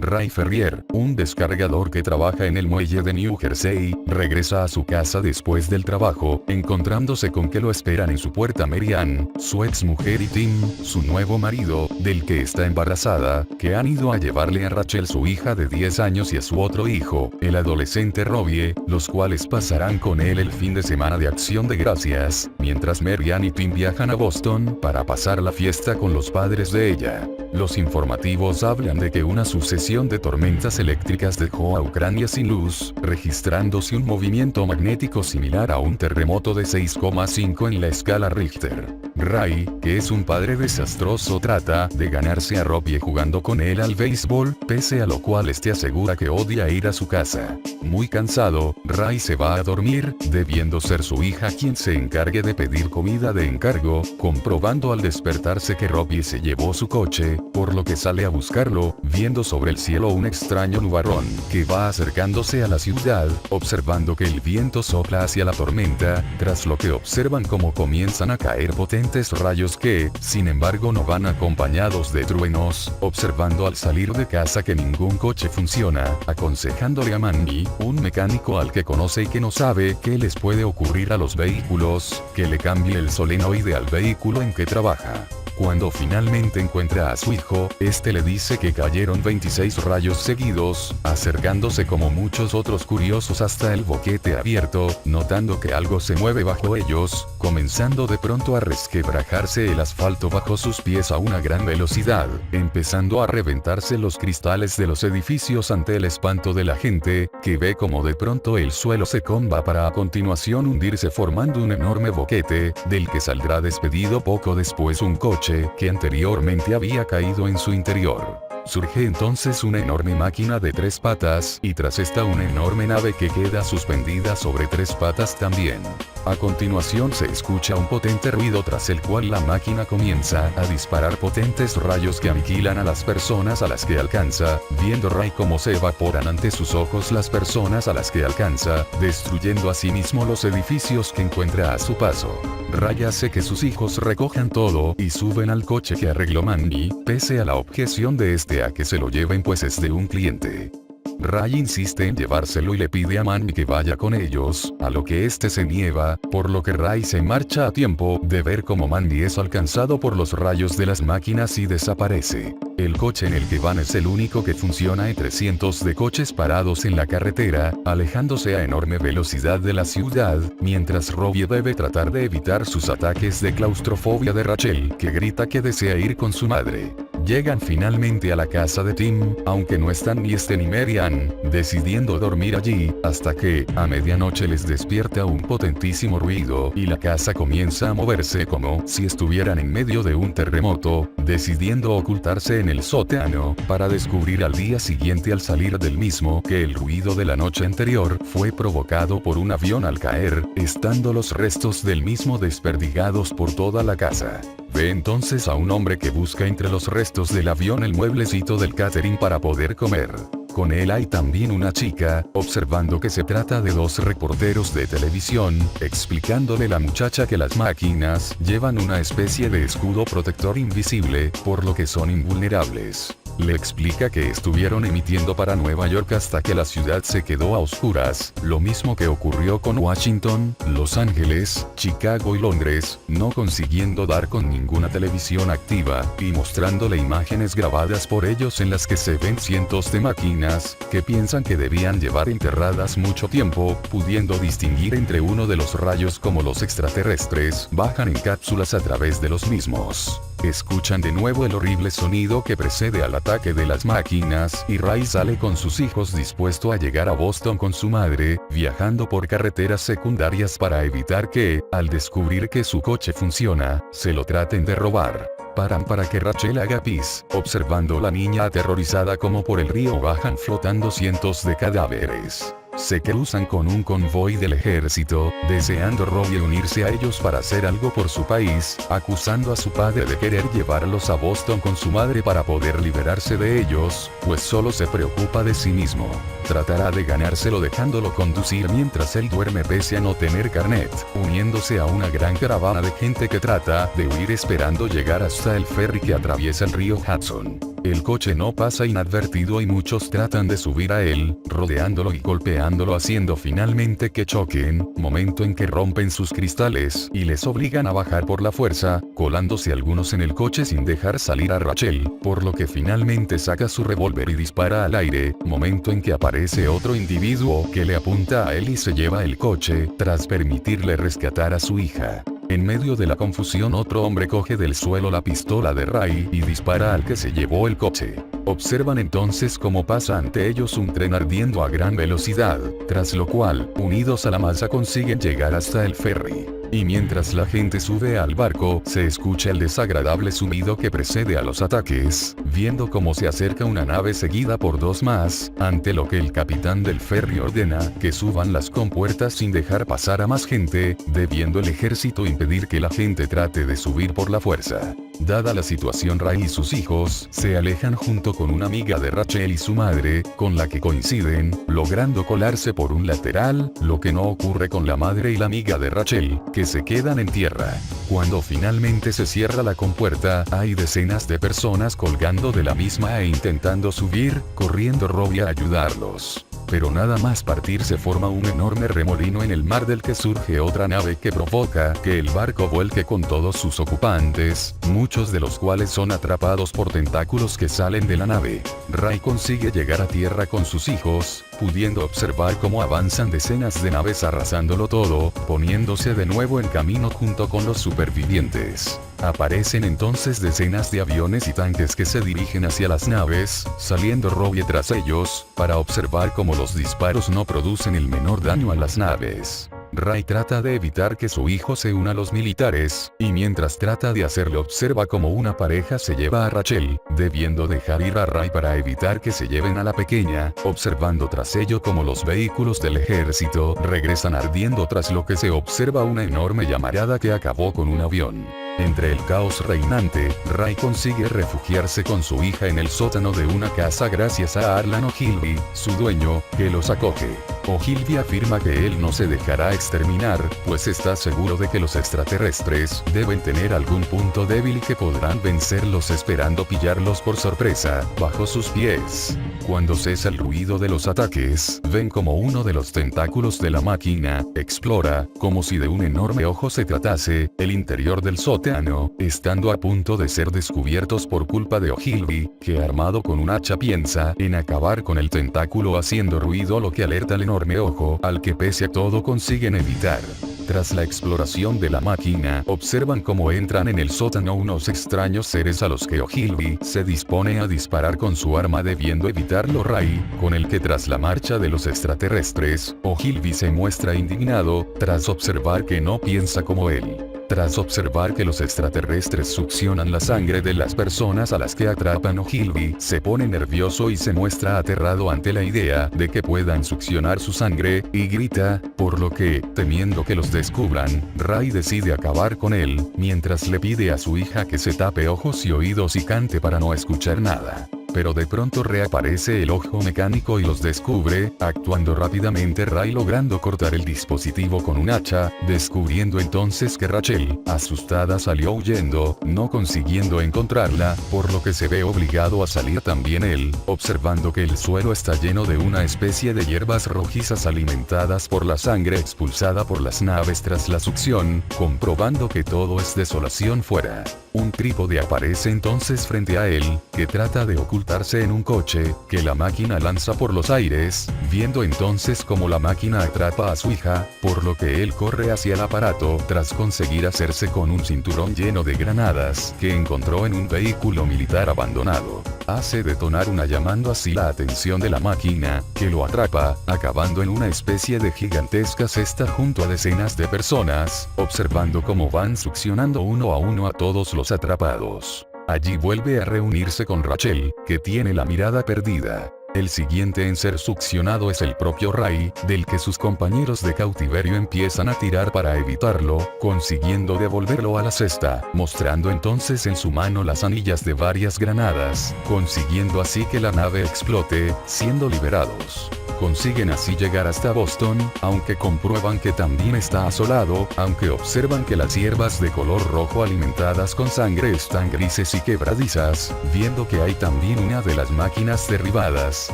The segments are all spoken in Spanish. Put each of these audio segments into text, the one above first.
Ray Ferrier, un descargador que trabaja en el muelle de New Jersey, regresa a su casa después del trabajo, encontrándose con que lo esperan en su puerta Mary Ann, su ex mujer y Tim, su nuevo marido, del que está embarazada, que han ido a llevarle a Rachel su hija de 10 años y a su otro hijo, el adolescente Robbie, los cuales pasarán con él el fin de semana de Acción de Gracias, mientras Mary Ann y Tim viajan a Boston para pasar la fiesta con los padres de ella. Los informativos hablan de que una sucesión de tormentas eléctricas dejó a Ucrania sin luz, registrándose un movimiento magnético similar a un terremoto de 6,5 en la escala Richter. Ray, que es un padre desastroso, trata de ganarse a Robbie jugando con él al béisbol, pese a lo cual este asegura que odia ir a su casa. Muy cansado, Ray se va a dormir, debiendo ser su hija quien se encargue de pedir comida de encargo, comprobando al despertarse que Robbie se llevó su coche, por lo que sale a buscarlo, viendo sobre el cielo un extraño nubarrón, que va acercándose a la ciudad, observando que el viento sopla hacia la tormenta, tras lo que observan cómo comienzan a caer potentes rayos que, sin embargo, no van acompañados de truenos, observando al salir de casa que ningún coche funciona, aconsejándole a Manny, un mecánico al que conoce y que no sabe qué les puede ocurrir a los vehículos, que le cambie el solenoide al vehículo en que trabaja. Cuando finalmente encuentra a su hijo, este le dice que cayeron 26 rayos seguidos, acercándose como muchos otros curiosos hasta el boquete abierto, notando que algo se mueve bajo ellos, comenzando de pronto a resquebrajarse el asfalto bajo sus pies a una gran velocidad, empezando a reventarse los cristales de los edificios ante el espanto de la gente, que ve como de pronto el suelo se comba para a continuación hundirse formando un enorme boquete, del que saldrá despedido poco después un coche que anteriormente había caído en su interior. Surge entonces una enorme máquina de 3 patas, y tras esta una enorme nave que queda suspendida sobre 3 patas también. A continuación se escucha un potente ruido tras el cual la máquina comienza a disparar potentes rayos que aniquilan a las personas a las que alcanza, viendo Ray cómo se evaporan ante sus ojos las personas a las que alcanza, destruyendo asimismo los edificios que encuentra a su paso. Ray hace que sus hijos recojan todo y suben al coche que arregló Manny, pese a la objeción de este a que se lo lleven pues es de un cliente. Ray insiste en llevárselo y le pide a Manny que vaya con ellos, a lo que este se niega, por lo que Ray se marcha a tiempo de ver cómo Manny es alcanzado por los rayos de las máquinas y desaparece. El coche en el que van es el único que funciona entre cientos de coches parados en la carretera, alejándose a enorme velocidad de la ciudad, mientras Robbie debe tratar de evitar sus ataques de claustrofobia de Rachel, que grita que desea ir con su madre. Llegan finalmente a la casa de Tim, aunque no están ni ni Mary Ann, decidiendo dormir allí, hasta que, a medianoche les despierta un potentísimo ruido y la casa comienza a moverse como si estuvieran en medio de un terremoto, decidiendo ocultarse en el sótano, para descubrir al día siguiente al salir del mismo que el ruido de la noche anterior fue provocado por un avión al caer, estando los restos del mismo desperdigados por toda la casa. Ve entonces a un hombre que busca entre los restos del avión el mueblecito del catering para poder comer. Con él hay también una chica, observando que se trata de 2 reporteros de televisión, explicándole a la muchacha que las máquinas llevan una especie de escudo protector invisible, por lo que son invulnerables. Le explica que estuvieron emitiendo para Nueva York hasta que la ciudad se quedó a oscuras, lo mismo que ocurrió con Washington, Los Ángeles, Chicago y Londres, no consiguiendo dar con ninguna televisión activa, y mostrándole imágenes grabadas por ellos en las que se ven cientos de máquinas, que piensan que debían llevar enterradas mucho tiempo, pudiendo distinguir entre uno de los rayos como los extraterrestres bajan en cápsulas a través de los mismos. Escuchan de nuevo el horrible sonido que precede al ataque de las máquinas, y Ray sale con sus hijos dispuesto a llegar a Boston con su madre, viajando por carreteras secundarias para evitar que, al descubrir que su coche funciona, se lo traten de robar. Paran para que Rachel haga pis, observando la niña aterrorizada como por el río bajan flotando cientos de cadáveres. Se cruzan con un convoy del ejército, deseando Robbie unirse a ellos para hacer algo por su país, acusando a su padre de querer llevarlos a Boston con su madre para poder liberarse de ellos, pues solo se preocupa de sí mismo. Tratará de ganárselo dejándolo conducir mientras él duerme pese a no tener carnet, uniéndose a una gran caravana de gente que trata de huir esperando llegar hasta el ferry que atraviesa el río Hudson. El coche no pasa inadvertido y muchos tratan de subir a él, rodeándolo y golpeándolo haciendo finalmente que choquen, momento en que rompen sus cristales y les obligan a bajar por la fuerza, colándose algunos en el coche sin dejar salir a Rachel, por lo que finalmente saca su revólver y dispara al aire, momento en que aparece otro individuo que le apunta a él y se lleva el coche, tras permitirle rescatar a su hija. En medio de la confusión otro hombre coge del suelo la pistola de Ray y dispara al que se llevó el coche. Observan entonces cómo pasa ante ellos un tren ardiendo a gran velocidad, tras lo cual, unidos a la masa consiguen llegar hasta el ferry. Y mientras la gente sube al barco, se escucha el desagradable zumbido que precede a los ataques, viendo cómo se acerca una nave seguida por dos más, ante lo que el capitán del ferry ordena que suban las compuertas sin dejar pasar a más gente, debiendo el ejército impedir que la gente trate de subir por la fuerza. Dada la situación, Ray y sus hijos se alejan junto con una amiga de Rachel y su madre, con la que coinciden, logrando colarse por un lateral, lo que no ocurre con la madre y la amiga de Rachel, que se quedan en tierra. Cuando finalmente se cierra la compuerta, hay decenas de personas colgando de la misma e intentando subir, corriendo Robbie a ayudarlos. Pero nada más partir se forma un enorme remolino en el mar del que surge otra nave que provoca que el barco vuelque con todos sus ocupantes, muchos de los cuales son atrapados por tentáculos que salen de la nave. Ray consigue llegar a tierra con sus hijos, pudiendo observar cómo avanzan decenas de naves arrasándolo todo, poniéndose de nuevo en camino junto con los supervivientes. Aparecen entonces decenas de aviones y tanques que se dirigen hacia las naves, saliendo Robbie tras ellos, para observar cómo los disparos no producen el menor daño a las naves. Ray trata de evitar que su hijo se una a los militares, y mientras trata de hacerlo observa como una pareja se lleva a Rachel, debiendo dejar ir a Ray para evitar que se lleven a la pequeña, observando tras ello como los vehículos del ejército regresan ardiendo tras lo que se observa una enorme llamarada que acabó con un avión. Entre el caos reinante, Ray consigue refugiarse con su hija en el sótano de una casa gracias a Arlan Ogilvy, su dueño, que los acoge. Ogilvy afirma que él no se dejará exterminar, pues está seguro de que los extraterrestres deben tener algún punto débil y que podrán vencerlos esperando pillarlos por sorpresa, bajo sus pies. Cuando cesa el ruido de los ataques, ven como uno de los tentáculos de la máquina explora, como si de un enorme ojo se tratase, el interior del sótano, estando a punto de ser descubiertos por culpa de Ogilvy, que armado con un hacha piensa en acabar con el tentáculo haciendo ruido, lo que alerta al enorme ojo, al que pese a todo consiguen evitar. Tras la exploración de la máquina, observan cómo entran en el sótano unos extraños seres a los que Ogilvy se dispone a disparar con su arma, debiendo evitarlo Ray, con el que tras la marcha de los extraterrestres, Ogilvy se muestra indignado, tras observar que no piensa como él. Tras observar que los extraterrestres succionan la sangre de las personas a las que atrapan, Ogilvy se pone nervioso y se muestra aterrado ante la idea de que puedan succionar su sangre, y grita, por lo que, temiendo que los descubran, Ray decide acabar con él, mientras le pide a su hija que se tape ojos y oídos y cante para no escuchar nada. Pero de pronto reaparece el ojo mecánico y los descubre, actuando rápidamente Ray logrando cortar el dispositivo con un hacha, descubriendo entonces que Rachel, asustada, salió huyendo, no consiguiendo encontrarla, por lo que se ve obligado a salir también él, observando que el suelo está lleno de una especie de hierbas rojizas alimentadas por la sangre expulsada por las naves tras la succión, comprobando que todo es desolación fuera. Un trípode aparece entonces frente a él, que trata de ocultarse en un coche, que la máquina lanza por los aires, viendo entonces cómo la máquina atrapa a su hija, por lo que él corre hacia el aparato tras conseguir hacerse con un cinturón lleno de granadas que encontró en un vehículo militar abandonado. Hace detonar una llamando así la atención de la máquina, que lo atrapa, acabando en una especie de gigantesca cesta junto a decenas de personas, observando cómo van succionando uno a uno a todos los atrapados. Allí vuelve a reunirse con Rachel, que tiene la mirada perdida. El siguiente en ser succionado es el propio Ray, del que sus compañeros de cautiverio empiezan a tirar para evitarlo, consiguiendo devolverlo a la cesta, mostrando entonces en su mano las anillas de varias granadas, consiguiendo así que la nave explote, siendo liberados. Consiguen así llegar hasta Boston, aunque comprueban que también está asolado, aunque observan que las hierbas de color rojo alimentadas con sangre están grises y quebradizas, viendo que hay también una de las máquinas derribadas,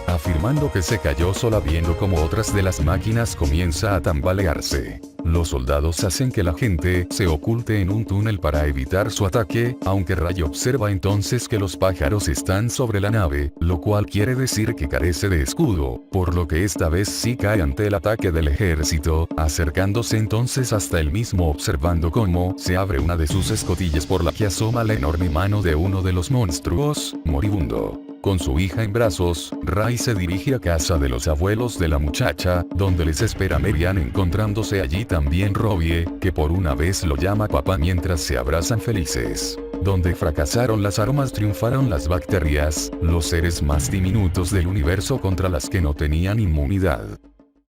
afirmando que se cayó sola, viendo como otras de las máquinas comienza a tambalearse. Los soldados hacen que la gente se oculte en un túnel para evitar su ataque, aunque Ray observa entonces que los pájaros están sobre la nave, lo cual quiere decir que carece de escudo, por lo que esta vez sí cae ante el ataque del ejército, acercándose entonces hasta él mismo, observando cómo se abre una de sus escotillas por la que asoma la enorme mano de uno de los monstruos, moribundo. Con su hija en brazos, Ray se dirige a casa de los abuelos de la muchacha, donde les espera Marianne, encontrándose allí también Robbie, que por una vez lo llama papá, mientras se abrazan felices. Donde fracasaron las armas, triunfaron las bacterias, los seres más diminutos del universo contra las que no tenían inmunidad.